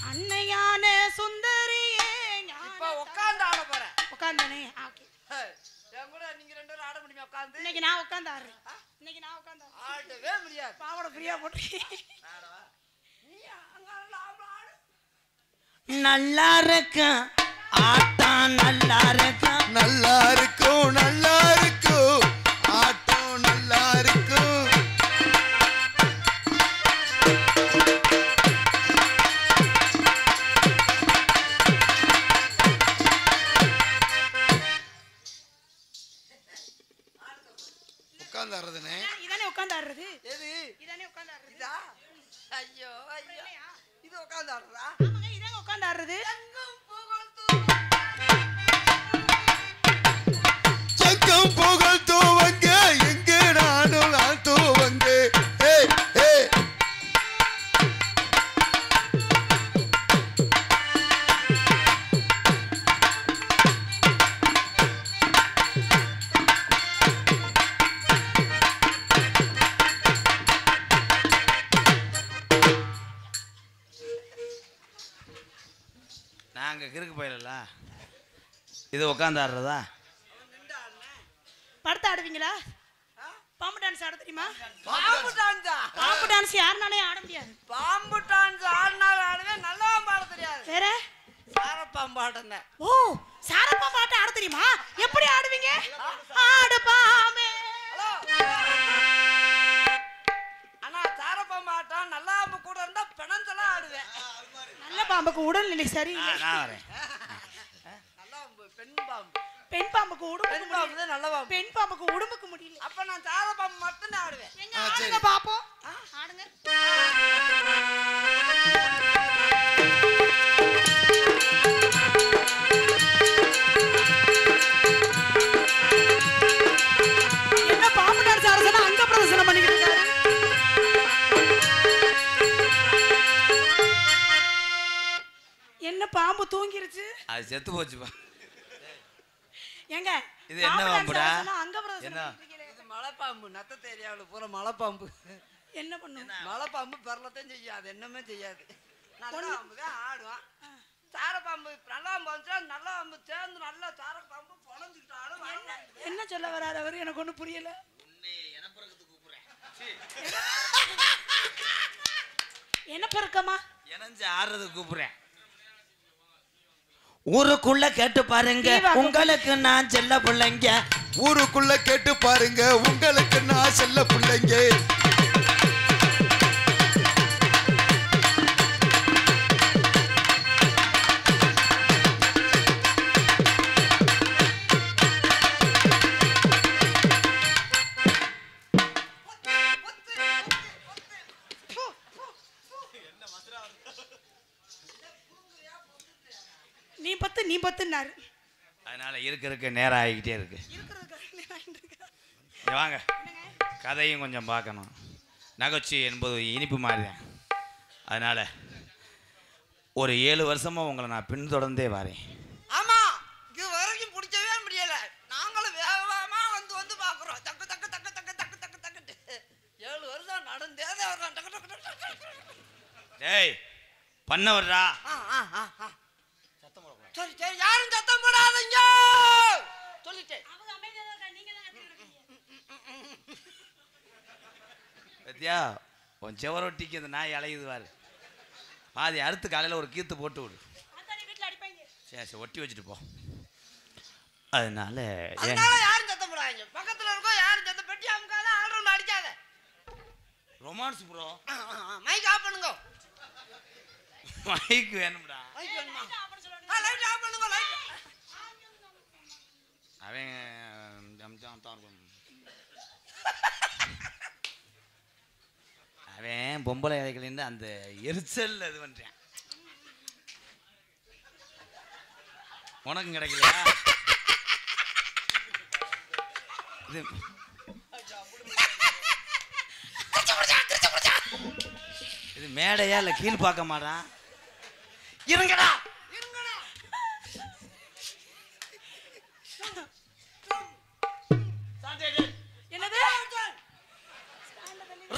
அன்னையான சுந்தரியே இப்ப உட்காந்து ஆட போறேன். உட்காந்தானே ஓகே என் கூட நீங்க 2 பேரும் ஆட முடியுமா உட்காந்து? இன்னைக்கு நான் உட்காந்து ஆடுறேன் ஆடவே முடியாது. பாவோட ஃப்ரீயா போட்டு நீ அங்க ஆடு. நல்லா இருக்கும் ஆட்டம் நல்லா இருக்கும் நல்லா இருக்கும், நல்லா இருக்கும், ஆட்டம் நல்லா இருக்கும். உட்கார்ந்து ஆடுறதுனே. இதானே உட்காந்து ஆடுறது எது? இதானே உட்காந்து ஆடுறது இதா? ஐயோ ஐயோ. இது உட்காந்து ஆடுறா? ஆமாங்க இதாங்க உட்காந்து ஆடுறது எங்கும் புகழ் துவங்க, எங்கடானும் நான் துவங்க. ஏய், ஏய். நாங்க கிறுக்கு போயிடல. இது உட்காந்து ஆடுறதா? படுத்து ஆடுவீங்களா பாம்பு டான்ஸ் ஆட தெரியுமா பாம்பு டான்ஸா? பாம்பு டான்ஸ் யாருனாலே ஆட முடியாது பாம்பு டான்ஸ் ஆடினாலும் ஆடுவேன். நல்லா பாட தெரியாது. வேற சாரப்பாம்பு ஆடுனேன். ஓ சாரப்பாம்பு ஆட்டம் ஆட தெரியுமா எப்படி ஆடுவீங்க ஆடு பாமே ஹலோ. ஆனா சாரப்பாம்பு ஆட்டம் நல்லா கூட இருந்தா பிணஞ்செல்லாம் ஆடுவேன். நல்ல பாம்புக்கு உடல்நிலை சரியில்லை நான் வரேன். நல்லா பெண் பாம்பு. பெண் பாம்புக்கு உடம்புக்கு பெண் பாம்பு முடியல தான் நல்ல பாம்பு. பெண் பாம்புக்கு உடம்புக்கு முடியல அப்ப நான் சாரப்பாம்பு மட்டும்தான் ஆடுவேன். எங்க ஆ, சரி. ஆடுங்க பாப்போம் ஆடுங்க என்ன பாம்பு டான்ஸ் ஆட சொன்னா அங்க பிரதர்சனம் பண்ணிக்கிட்டு இருக்காரு என்ன பாம்பு தூங்கிருச்சு அது செத்து போச்சுப்பா. ஏங்க இது என்ன பாம்பு dance பாம்புடா? ஆட சொன்னா அங்க பிரதர்சனம் என்ன? பண்ணிக்கிட்டு இருக்கீங்களே. இது மலைப்பாம்பு. நத்தத்தை ஏரியாவில் பூரா மலைப்பாம்பு. என்ன பண்ணும் மலைப்பாம்பு பெறலத்தையும் செய்யாது. என்னமே செய்யாது. நல்ல பாம்பு தான் ஆடுவான். சார பாம்பு நல்ல பாம்பு வந்துச்சா நல்ல பாம்பு சேர்ந்து நல்லா சார பாம்பு பொழந்துக்கிட்டாலும் என்ன சொல்ல வராரு அவரு? எனக்கு ஒண்ணும் புரியல. என்ன பெருக்கமா? எனஞ்சு ஆடுறது கூப்பிடுறேன். ஊருக்குள்ள கேட்டு பாருங்க உங்களுக்கு நான் செல்ல பிள்ளைங்க. ஊருக்குள்ள கேட்டு பாருங்க உங்களுக்கு நான் செல்ல பிள்ளைங்க. நீ பத்துனாரு. அதனால இருக்க நேரம் ஆகிக்கிட்டே இருக்கு. வாங்க, கதையும் கொஞ்சம் பார்க்கணும். நகைச்சுவை என்பது இனிப்பு மாதிரி தான். அதனால ஒரு 7 வருஷமா உங்களை நான் பின்தொடர்ந்தே வரேன். ஆமா, இது வரைக்கும் பிடிக்கவே முடியல. நாங்களும் வேகமா வந்து பாக்குறோம். தக்கு தக்கு தக்கு தக்கு தக்கு தக்கு தக்கு 7 வருஷம் நடந்தே வர்றோம். டக்கு டக்கு டக்கு. டேய் பண்ண வர்றா. சரி சரி, யாரும் சத்தம் போடாதீங்க சொல்லிட்டேன். பத்தியா உன் செவரொட்டிக்கு அந்த நாய் அலையுது பாரு. பாதி அடுத்து காலையில் ஒரு கீத்து போட்டு விடு. சரி ஒட்டி வச்சுட்டு போ. அதனால யாரும் சத்தம் போடாதீங்க. பக்கத்துல இருக்கோம், யாரும் சத்தம் பெட்டி அமுக்காத, ஆல்ரவுண்ட் அடிக்காத. Romance bro. மைக் ஆஃப் பண்ணுங்க. மைக் வேணும்டா. மைக் வேணுமா? லைட் ஆஃப் பண்ணுங்க. லைட் அவன் பொம்பளை இலைகளின்னு அந்த எரிச்சல் இது பண்றேன். உனக்கும் கிடைக்கலையா? இது இது மேடையா இல்ல கீழ் பார்க்க மாட்டான். இருங்கடா. என்னது?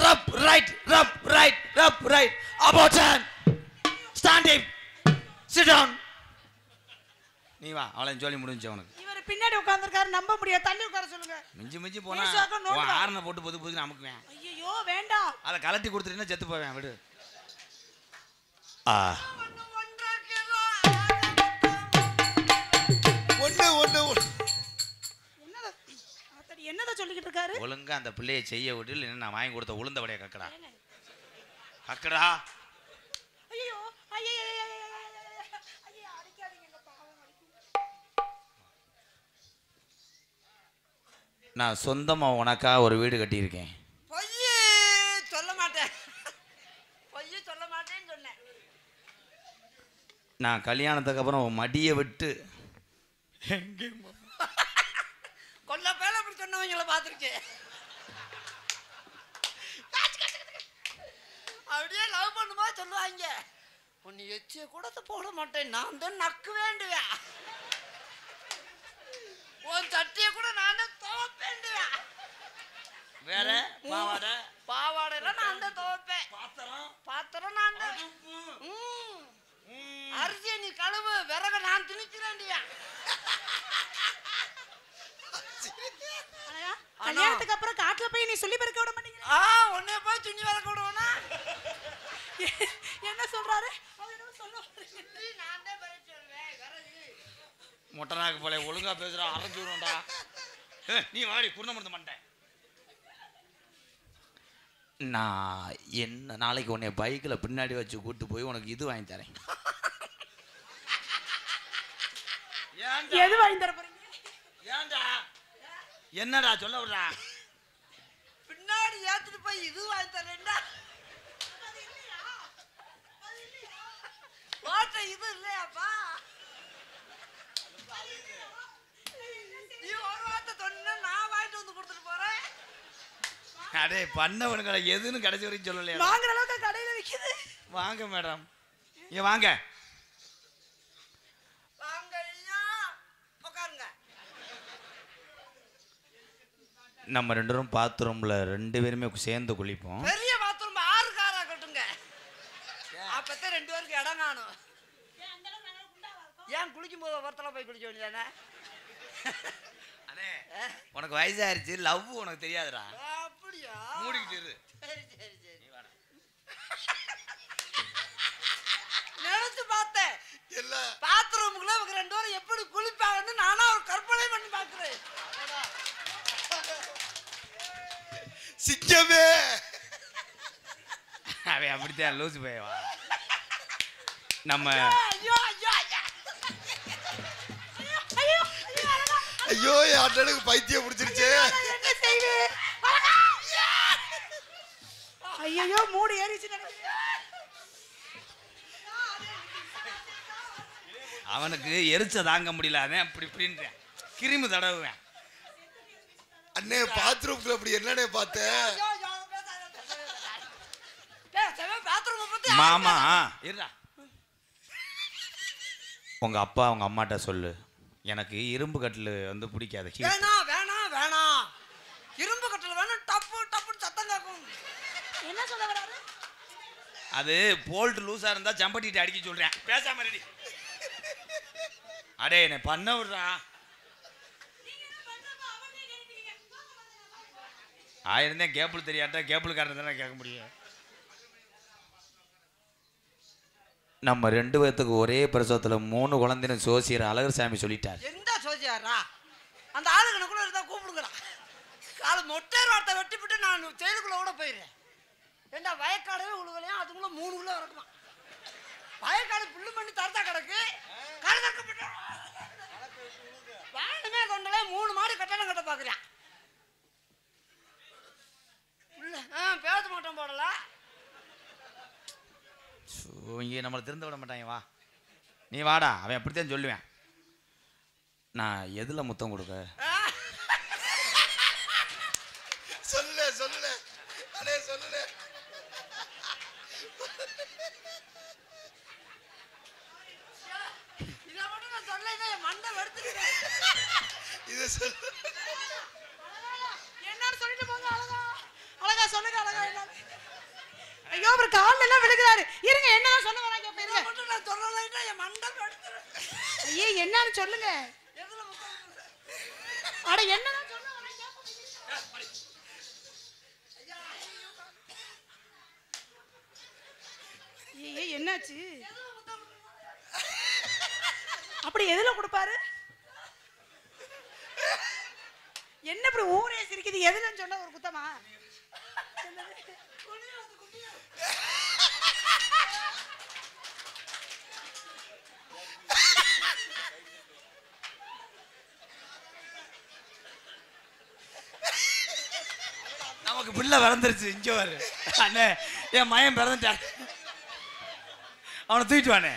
Rub right, rub right, rub right. About turn. Stand up. Sit down. நீ வா, அவளை ஜோலி முடிஞ்சு உனக்கு. இவர் பின்னாடி உட்கார்ந்திருக்காரு, நம்ப முடியாது. தள்ளி உட்கார சொல்லுங்க. மிஞ்சி போனா ஈசாக்க நோட்டு வா. ஆரணை போட்டு பொது நமக்குவேன். ஐயோ வேண்டாம். அதை கலட்டி கொடுத்துட்டீங்கன்னா செத்து போவேன். விடு. என்னத சொல்லிக்கிட்டு இருக்காரு? ஒழுங்கா அந்த பிள்ளையை செய்ய விட்டு, இல்லைன்னா நான் வாங்கி கொடுத்த உளுந்த வடையை கக்கடா. கக்கடா. ஐயோ ஐயோ ஐயோ அடிக்காதீங்க பாவம். நான் சொந்தமா உனக்கா ஒரு வீடு கட்டியிருக்கேன். பொய்யே சொல்ல மாட்டேன். பொய்யே சொல்ல மாட்டேன்னு சொன்னேன். நான் கல்யாணத்துக்கு அப்புறம் உன் மடியை விட்டு கொல்ல பேல அப்படி சொன்னவங்களை பார்த்துருக்கேன். அப்படியே லவ் பண்ணுமா சொல்லுவாங்க. உன்னை எச்சிய கூட போட மாட்டேன், நான் தான் நக்கு வேண்டுவேன். உன் சட்டியை கூட நான் தான் துவைப்பேண்டுவேன். வேற பாவாடையெல்லாம் நான் தான் துவைப்பேன். பாத்திரம் நான் தான். அரிசியை நீ கழுவு, விறக நான் திணிக்கிறேன்டியா. கல்யாணத்துக்கு அப்புறம் காட்டுல போய் நீ சொல்லி பெருக்க விட மாட்டீங்க. உன்னை போய் துணி விறக்க விடுவேனா? என்ன சொல்றாரு? அவர் என்ன சொல்றாரு? நான் தான் போய் சொல்வேன். விறகு மொட்டனாக்கு போல ஒழுங்கா பேசுறா, அரைஞ்சு விடும்டா. நீ வாடி குருணமருந்து மாட்டேன். நான் என்ன நாளைக்கு உன்னை பைக்கில் பின்னாடி வச்சு கூட்டு போய் உனக்கு இது வாங்கி தரேன். எது வாங்கி தர போறீங்க? ஏன்டா? என்னடா சொல்ல விடுறா? பின்னாடி ஏத்துட்டு போய் இது வாங்கி தரேன்டா. வாட்ட இது இல்லையாப்பா? நீ ஒரு வார்த்தை சொன்ன, நான் வாங்கிட்டு வந்து கொடுத்துட்டு போறேன். அடே பண்ணவனுங்களை எதுன்னு கடைசி வரைக்கும் சொல்லலையா? வாங்குற அளவுக்கு கடையில விக்குது. வாங்க மேடம், இங்க வாங்க. வாங்க ஐயா, உட்காருங்க. நம்ம 2 பேரும் பாத்ரூம்ல 2 பேருமே சேர்ந்து குளிப்போம். பெரிய பாத்ரூம் 6 காரா கட்டுங்க. அப்பதான் 2 பேருக்கு இடம் காணும். ஏன் குளிக்கும் போது ஒருத்தல போய் குளிக்க வேண்டியதானே? அண்ணே உனக்கு வயசாயிருச்சு, லவ் உனக்கு தெரியாதுடா. அப்படியா? மூடிக்கிட்டு இரு. சரி சரி சரி. நினைச்சு பார்த்தேன் பாத்ரூமுக்குள்ள இவங்க 2 பேரும் எப்படி குளிப்பாங்கன்னு நானா ஒரு கற்பனை பண்ணி பார்க்கிறேன். சிங்கமே அவன் அப்படித்தான் லூசு போயவா. நம்ம ஐயோ ஐயோ ஐயோ ஐயோ என் அண்ணனுக்கு பைத்தியம் பிடிச்சிருச்சு. என்ன செய்வேன்? ஐயோ மூடு ஏறிச்சு நினைக்கிறேன். அவனுக்கு எரிச்ச தாங்க முடியல, அதான் அப்படி இப்படின்றேன், கிருமி தடவுவேன். அண்ணே பாத்ரூம்ல அப்படி என்னன்னே பார்த்தேன். மாமா இருடா, உங்க அப்பா உங்க அம்மாட்ட சொல்லு, எனக்கு இரும்பு கட்டில் வந்து பிடிக்காது. வேணாம் வேணாம் வேணாம், இரும்பு கட்டில் வேணும், டப்பு டப்புன்னு சத்தம் கேட்கும். என்ன சொல்ல வராரு? அது போல்ட் லூஸா இருந்தா சம்பட்டிட்டு அடிக்க சொல்றேன், பேசாம ரெடி. அடே என்ன பண்ண விடுறா. ஆயிருந்தேன் கேபிள் தெரியாட்டா, கேபிள் காரணம் தானே கேட்க முடியும். நம்ம 2 பேத்துக்கு ஒரே பிரசவத்துல 3 குழந்தைன்னு சோசியர் அழகர் சாமி சொல்லிட்டார். எந்த சோசியாரா? அந்த ஆளுக்கு கூட இருந்தா கூப்பிடுங்கடா. காலை மொட்டையர் வார்த்தை வெட்டிவிட்டு நான் செயலுக்குள்ள கூட போயிடுறேன். ஏண்டா வயக்காடவே உழுகலையும், அதுக்குள்ள 3 கிலோ இருக்குமா? வயக்காடு புல்லு பண்ணி தரத்தா கிடக்கு. கலக்கப்பட்ட வேணுமே கொண்டல 3 மாடி கட்டணம் கட்ட பாக்குறேன். பேச மாட்டோம் போடல. இங்கே நம்மளை திருந்த விட மாட்டாங்க. வா நீ வாடா, அவன் அப்படித்தான் சொல்லுவேன். நான் எதுல முத்தம் கொடுக்க? சொல்லல சொல்லல அடே சொல்லல. இதை மட்டும் நான் சொல்ல மண்டை வெடுத்துக்கிறேன். இதை சொல்ல என்னன்னு சொல்லிட்டு போங்க. அழகா அழகா சொல்லுங்க. அழகா என்ன? ஐயோ அவர் கால்ல எல்லாம் விழுகிறாரு. இருங்க, என்னதான் சொல்ல வராங்க இப்ப? இருங்க, மட்டும் நான் சொல்லலைன்னா என் மண்டை வெடுத்துறேன். ஐயே என்னன்னு சொல்லுங்க. எதுல முத்தம்? அட என்னதான் சொல்ல வராங்க? ஐயே என்னாச்சு? அப்படி எதுல கொடுப்பாரு? என்ன இப்படி ஊரே சிரிக்குது? எதுலன்னு சொன்ன ஒரு குத்தமா? நமக்கு பிள்ளை பிறந்துருச்சு. இங்க வரு அண்ணே, என் மயன் பிறந்துட்டான், அவனை தூக்கிட்டு வானே.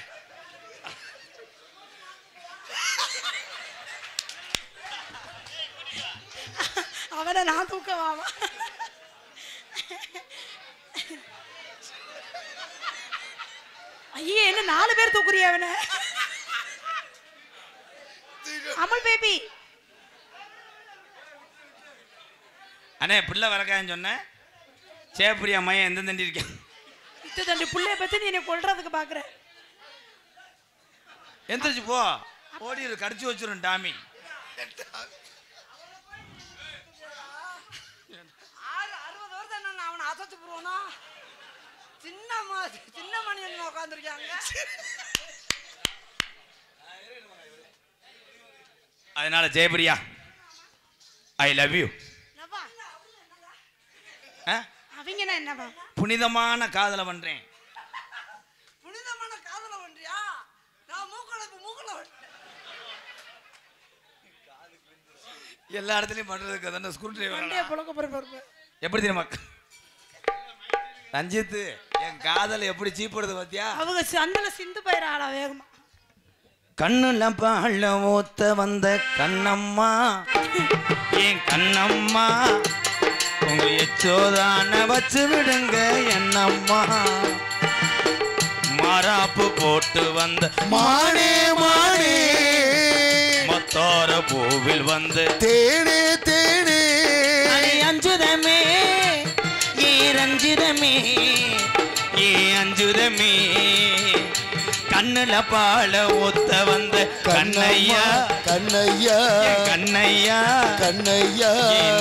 அவனை நான் தூக்கவாமா? ஐயே என்ன 4 பேர் தூக்குறியா அவனை? அமல் பேபி அண்ணே பிள்ளை வரக்கான்னு சொன்னேன். சேப்பரியா மையம் எந்த தண்டி இருக்கேன்? இத்த தண்டி புள்ளைய பத்தி நீ என்னை கொல்றதுக்கு பாக்குற. எந்திரிச்சு போ, ஓடி கடிச்சு வச்சிரும் டாமி. 60 வருஷம் நான் அவனை அசத்து போடுவானா? சின்ன மணியன் உட்காந்துருக்காங்க. அதனால ஜெயபிரியா, ஐ லவ் யூ. அவங்க என்னவா? புனிதமான காதலை பண்றேன். புனிதமான காதலை பண்றியா? நான் மூக்கல எல்லா இடத்துலயும் பண்றதுக்கு அதான ஸ்க்ரூ டிரைவர். புழக்க போற எப்படி தெரியுமா ரஞ்சித், என் காதல் எப்படி சீப்படுது பாத்தியா? அவங்க சந்தல சிந்து பயிராளா வேகமா. கண்ணுல பாழ ஊத்த வந்த கண்ணம்மா, என் கண்ணம்மா, உங்க எச்சோதான வச்சு விடுங்க என்னம்மா. மாறாப்பு போட்டு வந்த மானே மானே மத்தார பூவில் வந்து தேனே தேனே அஞ்சுதமே ஏ ரஞ்சிதமே ஏ அஞ்சுதமே கண்ணுல பால ஊத்த வந்த கண்ணையா கண்ணையா கண்ணையா கண்ணையா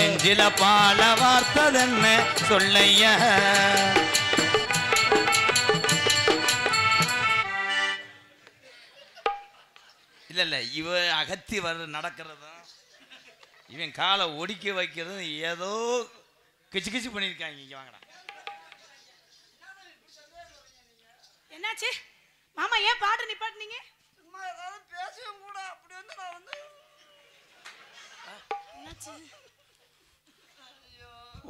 நெஞ்சில பால வார்த்ததென்ன சொல்லையா. இல்ல இல்ல இவ அகத்தி வர்ற நடக்கிறதும் இவன் காலை ஒடிக்க வைக்கிறதும் ஏதோ கிச்சு கிச்சு பண்ணியிருக்காங்க. இங்க வாங்கடா. என்னாச்சு மாமா, ஏன் பாட்டு நிப்பாட்டினீங்க? சும்மா ஏதாவது பேசவும் கூட அப்படி வந்து நான் வந்து என்னாச்சு?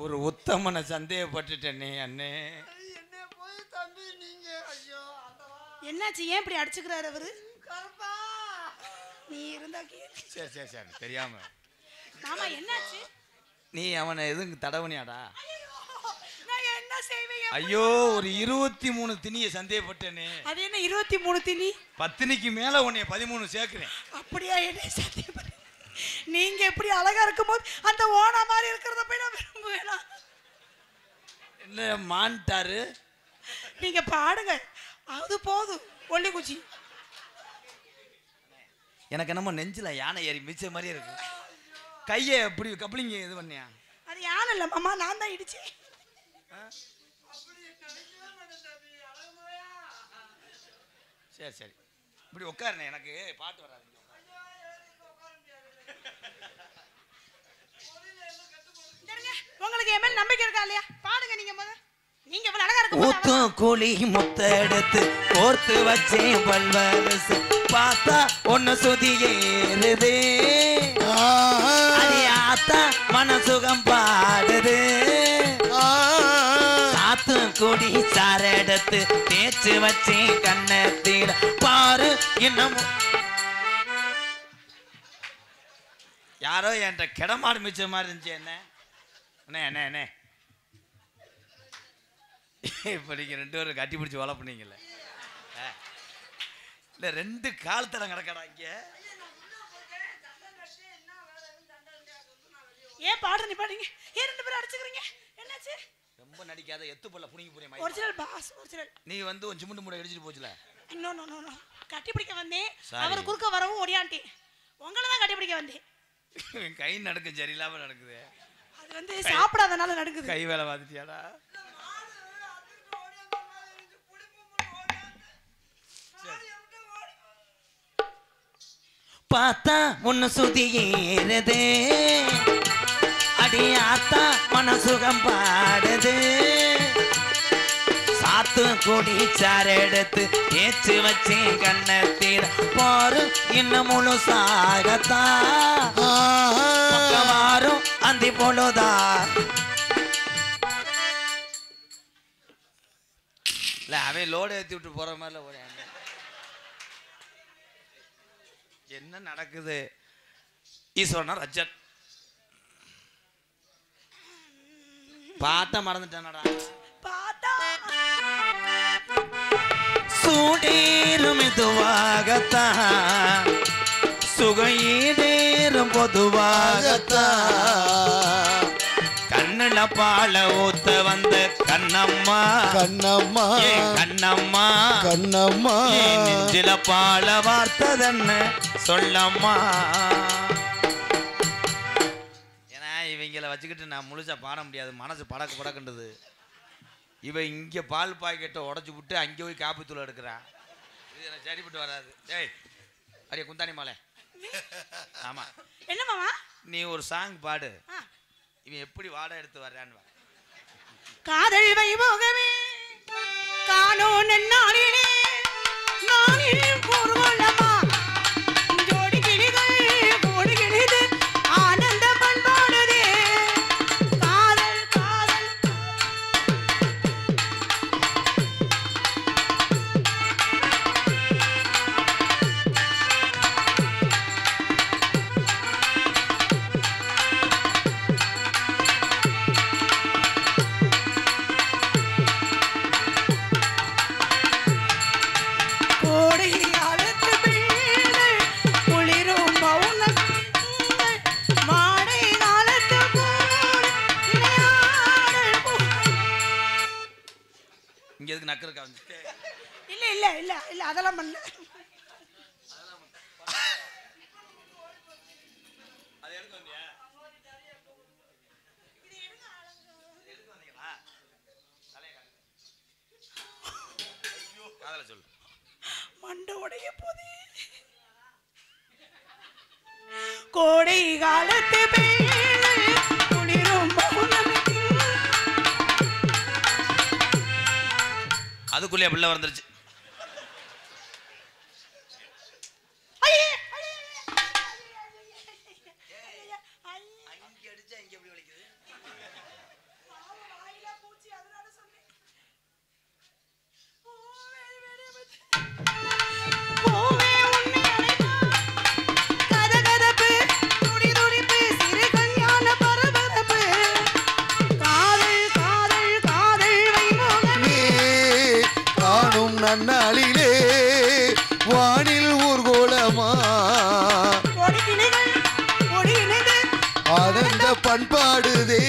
ஒரு உத்தமனை சந்தேகப்பட்டுட்டேனே அண்ணே. என்ன போய் தம்பி நீங்க ஐயோ என்னாச்சு? ஏன் இப்படி அடிச்சுக்கிறாரு அவரு? கருப்பா நீ இருந்தா கேளு. சரி சரி சரி தெரியாம. மாமா என்னாச்சு? நீ அவனை எதுவும் தடவனியாடா? நான் என்ன செய்வேன்? ஐயோ ஒரு 23 திணியை சந்தேகப்பட்டேனே. அது என்ன 23 திணி? 10 மேல உன்னைய 13 சேர்க்கிறேன். அப்படியா? என்ன சத்தியம்? நீங்க எப்படி அழகா இருக்கும்போது அந்த ஓனா மாதிரி இருக்கிறத போய் நான் விரும்புவேனா? என்ன மான்ட்டாரு? நீங்க பாடுங்க, அது போதும். ஒல்லி குச்சி எனக்கு என்னமோ நெஞ்சில யானை ஏறி மிச்ச மாதிரியே இருக்கு. கையை எப்படி கப்ளிங்க இது பண்ணியா? அது யானை இல்ல மாமா, நான் தான் இடிச்சேன். சரி சரி இப்படி உட்காருண்ணே, எனக்கு பாட்டு வராது. உங்களுக்கு என் மேல நம்பிக்கை இருக்கா இல்லையா? பாடுங்க நீங்க முதல்ல. நீங்க இவ்வளவு அழகா இருக்கும். ஊத்தும் கூலி முத்த எடுத்து கோர்த்து வச்சேன் பல்வரசு பார்த்தா ஒன்னு சுதி ஏறுது ஆத்தா மனசுகம் பாடுது சாத்து கூடி சாரெடுத்து தேய்ச்சு வச்சேன் கண்ணத்தில் பாரு இன்னும். யாரோ என்கிட்ட கிடமாடு மிச்ச மாதிரி இருந்துச்சு. என்ன அண்ணே அண்ணே அண்ணே இப்போ நீங்கள் 2 பேரும் கட்டி பிடிச்சி வளர்ப்புனீங்கல்ல, இல்லை 2 கால் தரம் கிடக்கடா இங்கே. ஏன் பாடு நிப்பாட்டீங்க? ஏன் 2 பேரும் அடிச்சுக்கிறீங்க? என்னாச்சு? ரொம்ப நடிக்காத எத்து போல புனிங்கி போறேன். Original boss original. நீ வந்து ஒரு சிமெண்ட் மூடை இடிச்சிட்டு போச்சுல. நோ நோ நோ நோ, கட்டி பிடிக்க வந்தேன். அவர் குறுக்க வரவும் ஓடியான்ட்டேன். உங்களை தான் கட்டி பிடிக்க வந்தேன். கை நடக்கும் சரியில்லாம நடக்குது. அது வந்து சாப்பிடாதனால நடக்குது. கை வேலை பார்த்துட்டியாடா? பார்த்தா ஒன்னு சுதி ஏறுது அடி ஆத்தா மனசுகம் பாடுது சாத்து கொடி சாரெடுத்து தேய்ச்சு வச்சேன் கண்ணத்தில் பாரு இன்னும் முழு சாகத்தா மாறும் அந்தி பொழுதா. இல்ல அவன் லோடு ஏற்றி விட்டு போற மாதிரில ஒரு என்ன நடக்குது? ஈஸ்வரனா ரஜன் பாட்ட மறந்துட்டானடா. பார்த்தா சூடேறும் மெதுவாகத்தான் சுகையீடேறும் பொதுவாகத்தான் கண்ணுல பால ஊத்த வந்த கண்ணம்மா கண்ணம்மா கண்ணம்மா கண்ணம்மா நெஞ்சில பால வார்த்ததன்னு சொல்லம்மா. ஏன்னா இவங்களை வச்சுக்கிட்டு நான் முழுசா பாட முடியாது, மனசு படக்கு படக்குன்றது. இவன் இங்க பால் பாக்கெட்டை உடச்சு விட்டு அங்கே போய் காப்பி தூள் எடுக்கிறான். இது எனக்கு சரிப்பட்டு வராது. ஏய் அடியே குந்தாணி மாலை. ஆமா என்ன மாமா? நீ ஒரு சாங் பாடு. இவன் எப்படி வாடகை எடுத்து வர்றான்னு. காதல் வைபோகமே காணோன் நாளிலே நாளில் கூறுகொள்ளமா ஜோடி கிளிகள் ஓடுகிறது ஆனந்த பண்பாடுதே காதல் காதல். இல்ல இல்ல இல்ல அதெல்லாம் பண்ணல. சொல்லு. மண்டை உடைய போதே. கோடை காலத்து பெண்கள் குளிரும் பௌர்ணமிக்கு. அதுக்குள்ளே பிள்ளை வந்துருச்சு. நன்னாளிலே வானில் ஊர்கோலமா ஆனந்த பண்பாடுதே.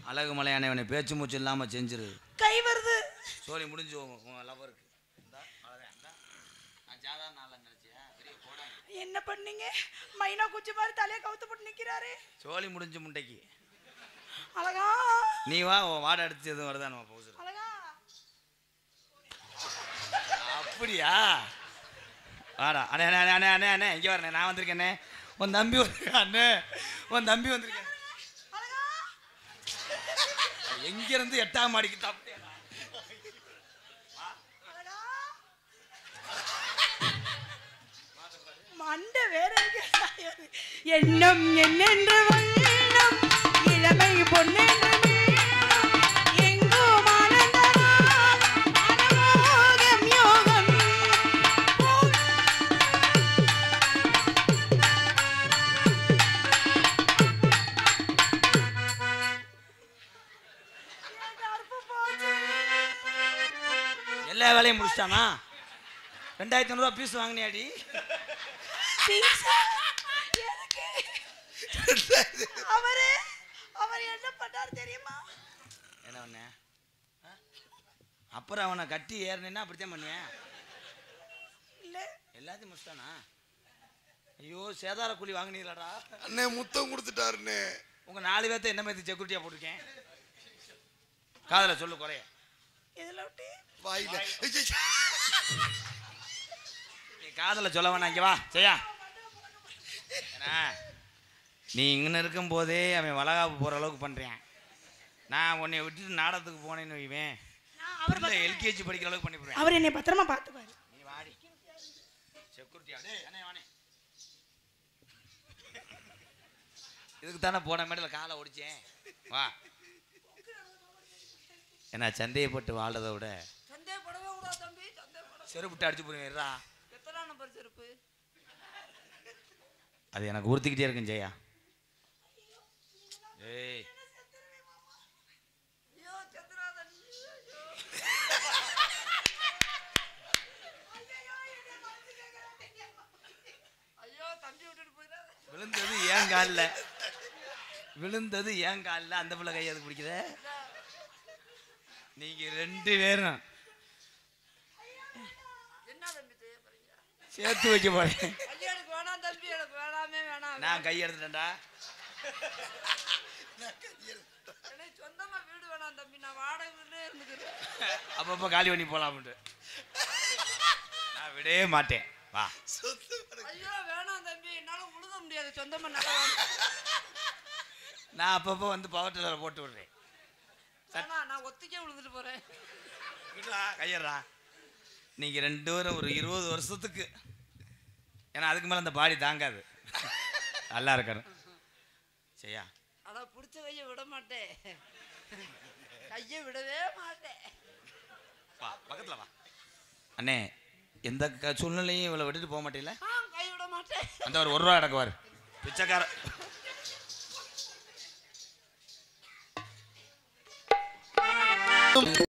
அழகு மலையானவனை பேச்சு மூச்சு இல்லாம செஞ்சிரு. கை வருது. சோழி முடிஞ்சு லவருக்கு. என்ன பண்ணீங்க? மைனா குச்சி மாதிரி தலையை கவுத்து போட்டு நிக்கிறாரு. சோழி முடிஞ்சு முண்டைக்கு. அழகா நீ வா, வாடை அடிச்சு எதுவும் வருதா நம்ம போகுது. அழகா அப்படியா? வாடா அண்ணே அண்ணே அண்ணே அண்ணே அண்ணே இங்கே வரண்ணே, நான் வந்திருக்கேண்ணே. உன் தம்பி வந்திருக்கேன் அண்ணே, உன் தம்பி வந்திருக்கேன். எங்கிருந்து 8ஆம் மாடிக்கு தப்பு மண்டை வேற எண்ணம் என்னென்று வண்ணம் இளமை பொன்னென்று எங்கோ மனோகம் யோகம். எல்லா வேலையும் முடிச்சிட்டானா? 2500 பீஸ் வாங்கினியாடி? அவர் என்ன பண்ணாரு தெரியுமா? என்ன பண்ண? அப்புறம் அவனை கட்டி ஏறினா அப்படித்தான் பண்ணுவேன். இல்ல எல்லாத்தையும் முடிச்சிட்டானா? ஐயோ, சேதார கூலி வாங்கினீங்களாடா? அண்ணே முத்தம் கொடுத்துட்டாருண்ணே. உங்க 4 பேர்த்த என்ன மாதிரி செக்யூரிட்டியா போட்டிருக்கேன். காதல சொல்லு குறைய. இதுல விட்டு வாயில நீ காதல சொல்ல வேணாம், இங்க வா செய்யா. நீ இங்கே இருக்கும் போதே அவன் வளகாப்பு போகிற அளவுக்கு பண்ணுறேன். நான் உன்னை விட்டுட்டு நாடகத்துக்கு போனேன்னு வைவேன், அவரில் எல்கேஜி படிக்கிற அளவுக்கு பண்ணி போடுவேன். அவர் என்னை பத்திரமா பார்த்துப்பாரு. நீ வாடி செக்யூரிட்டியா? அண்ணே வானே, இதுக்கு தானே போன மேடையில் காலை ஒடிச்சேன். வா. ஏன்னா சந்தேகப்பட்டு வாழ்றதை விட சந்தேகப்படவே கூடாது தம்பி. செருப்புட்டு அடிச்சு போடுவேன்டா. எத்தனை நம்பர் செருப்பு? அது எனக்கு உறுத்திக்கிட்டே இருக்கும் ஜெயா. ஏய் விழுந்தது ஏன் காலில், விழுந்தது ஏன் காலில், அந்த பிள்ளை கையை அது பிடிக்குத. நீங்க 2 பேரும் சேர்த்து வைக்க போறேன். நான் கை எடுத்துட்டேன்டா. சொந்தமா வீடு வேணாம் தம்பி, நான் வாடகை வீடு இருந்துக்கிறேன். அப்பப்போ காலி பண்ணி போலாம்ட்டு நான் விடவே மாட்டேன். வா. ஐயோ வேணாம் தம்பி, என்னால உழுக முடியாது. சொந்தமா நான் அப்பப்போ வந்து பவர் டில்லரை போட்டு விடுறேன். நான் ஒத்திக்கே விழுந்துட்டு போறேன். கையறா. நீங்க 2 பேரும் ஒரு 20 வருஷத்துக்கு, ஏன்னா அதுக்கு மேல அந்த பாடி தாங்காது. நல்லா இருக்கணும் சரியா? அதான் பிடிச்ச கையை விட மாட்டேன், கையை விடவே மாட்டேன். வா பக்கத்துல வா. அண்ணே, எந்த சூழ்நிலையும் இவளை விட்டுட்டு போக மாட்டேல? கை விட மாட்டேன். அந்த ஒரு ரூபா அடக்குவார் பிச்சைக்கார